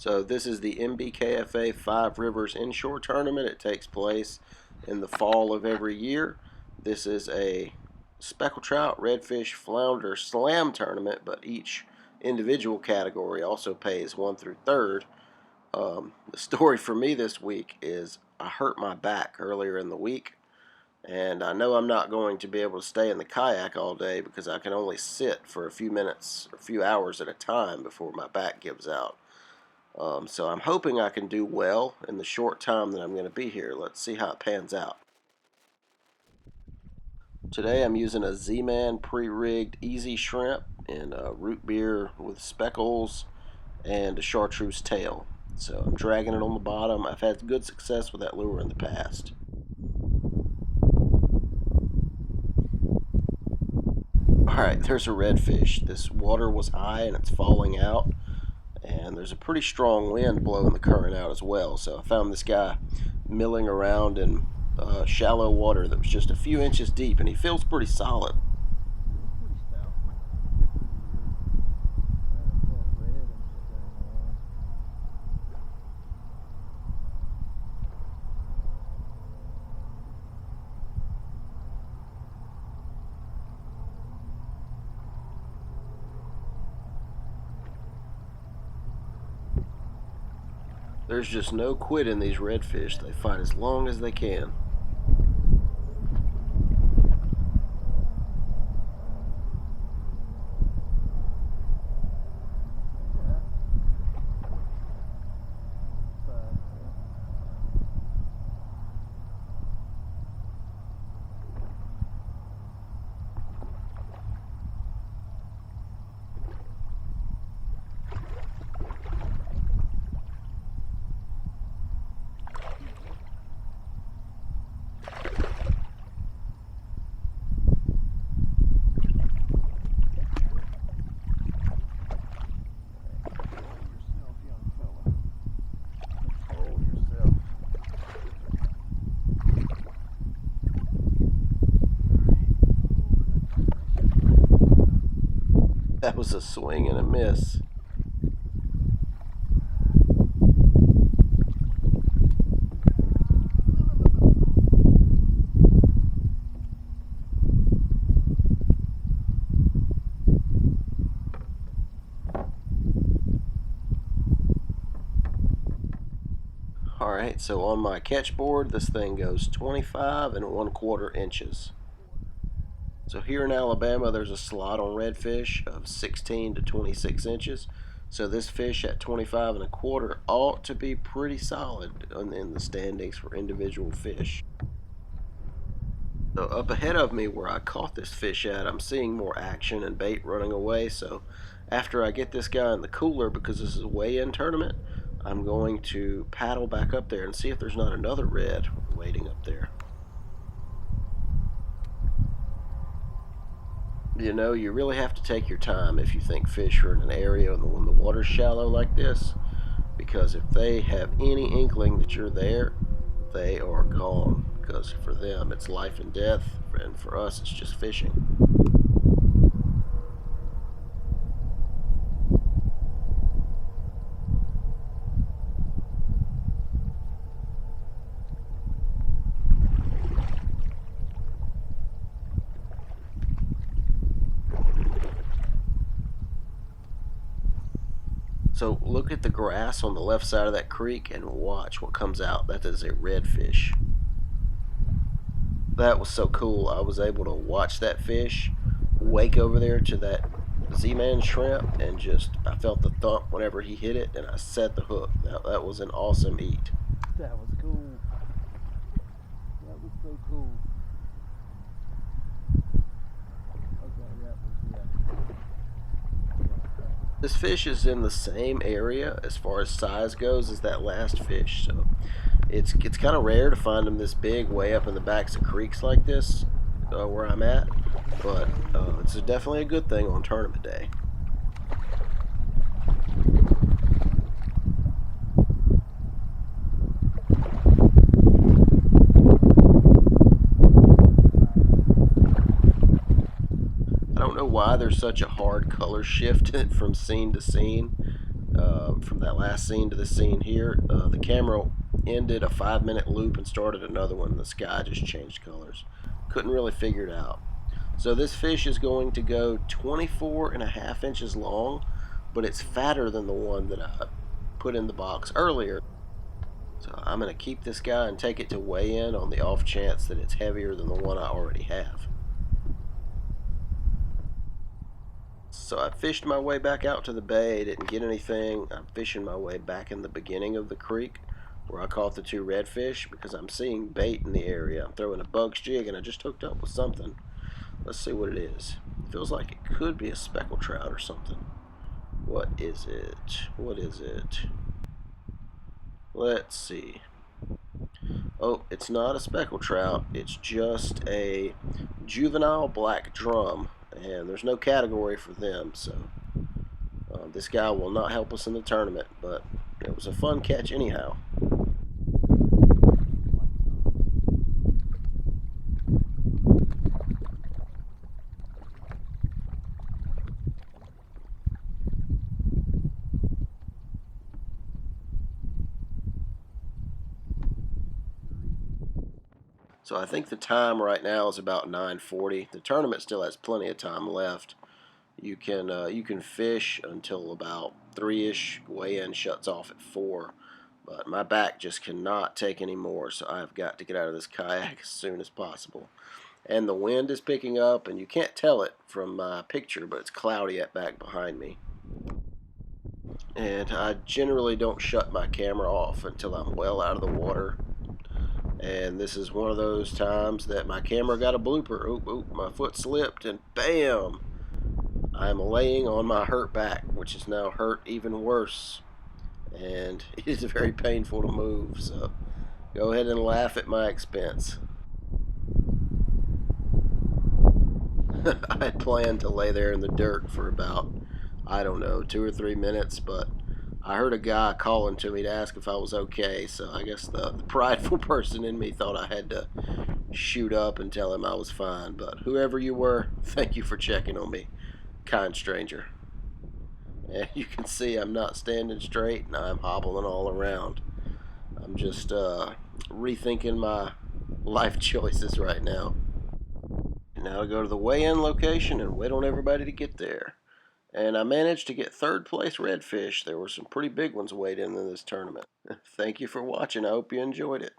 So this is the MBKFA Five Rivers Inshore Tournament. It takes place in the fall of every year. This is a speckled trout, redfish, flounder slam tournament, but each individual category also pays 1 through 3rd. The story for me this week is I hurt my back earlier in the week, and I know I'm not going to be able to stay in the kayak all day because I can only sit for a few minutes or a few hours at a time before my back gives out. So I'm hoping I can do well in the short time that I'm going to be here. Let's see how it pans out. Today I'm using a Z-Man pre-rigged easy shrimp in root beer with speckles and a chartreuse tail. So I'm dragging it on the bottom. I've had good success with that lure in the past. Alright, there's a redfish. This water was high and it's falling out. And there's a pretty strong wind blowing the current out as well. So I found this guy milling around in shallow water that was just a few inches deep, and he feels pretty solid. There's just no quit in these redfish. They fight as long as they can. That was a swing and a miss. Alright, so on my catch board, this thing goes 25 1/4 inches. So here in Alabama, there's a slot on redfish of 16 to 26 inches. So this fish at 25 1/4 ought to be pretty solid in the standings for individual fish. So up ahead of me where I caught this fish at, I'm seeing more action and bait running away. So after I get this guy in the cooler, because this is a weigh-in tournament, I'm going to paddle back up there and see if there's not another red waiting up there. You know, you really have to take your time if you think fish are in an area when the water's shallow like this, because if they have any inkling that you're there, they are gone, because for them it's life and death, and for us it's just fishing. So look at the grass on the left side of that creek and watch what comes out. That is a redfish. That was so cool. I was able to watch that fish wake over there to that Z-Man shrimp, and I felt the thump whenever he hit it, and I set the hook. That was an awesome eat. That was cool. That was so cool. This fish is in the same area as far as size goes as that last fish, so it's kind of rare to find them this big way up in the backs of creeks like this where I'm at, but it's definitely a good thing on tournament day. why there's such a hard color shift from scene to scene, from that last scene to this scene here. The camera ended a 5-minute loop and started another one. The sky just changed colors. Couldn't really figure it out. So this fish is going to go 24.5 inches long, but it's fatter than the one that I put in the box earlier. So I'm going to keep this guy and take it to weigh in on the off chance that it's heavier than the one I already have. So I fished my way back out to the bay, didn't get anything. I'm fishing my way back in the beginning of the creek where I caught the 2 redfish because I'm seeing bait in the area. I'm throwing a Bugs jig and I just hooked up with something. Let's see what it is. Feels like it could be a speckled trout or something. What is it? What is it? Let's see. Oh, it's not a speckled trout. It's just a juvenile black drum, and there's no category for them, so this guy will not help us in the tournament, but it was a fun catch anyhow. So I think the time right now is about 9:40. The tournament still has plenty of time left. You can fish until about 3-ish. Weigh-in shuts off at 4. But my back just cannot take any more, so I've got to get out of this kayak as soon as possible. And the wind is picking up, and you can't tell it from my picture, but it's cloudy back behind me. And I generally don't shut my camera off until I'm well out of the water. And this is one of those times that my camera got a blooper. Oop, oop, my foot slipped, and bam! I'm laying on my hurt back, which is now hurt even worse. And it is very painful to move, so go ahead and laugh at my expense. I had planned to lay there in the dirt for about, I don't know, 2 or 3 minutes, but I heard a guy calling to me to ask if I was okay, so I guess the prideful person in me thought I had to shoot up and tell him I was fine. But whoever you were, thank you for checking on me, kind stranger. And you can see I'm not standing straight and I'm hobbling all around. I'm just rethinking my life choices right now. Now to go to the weigh-in location and wait on everybody to get there. And I managed to get 3rd place redfish. There were some pretty big ones weighed in this tournament. Thank you for watching. I hope you enjoyed it.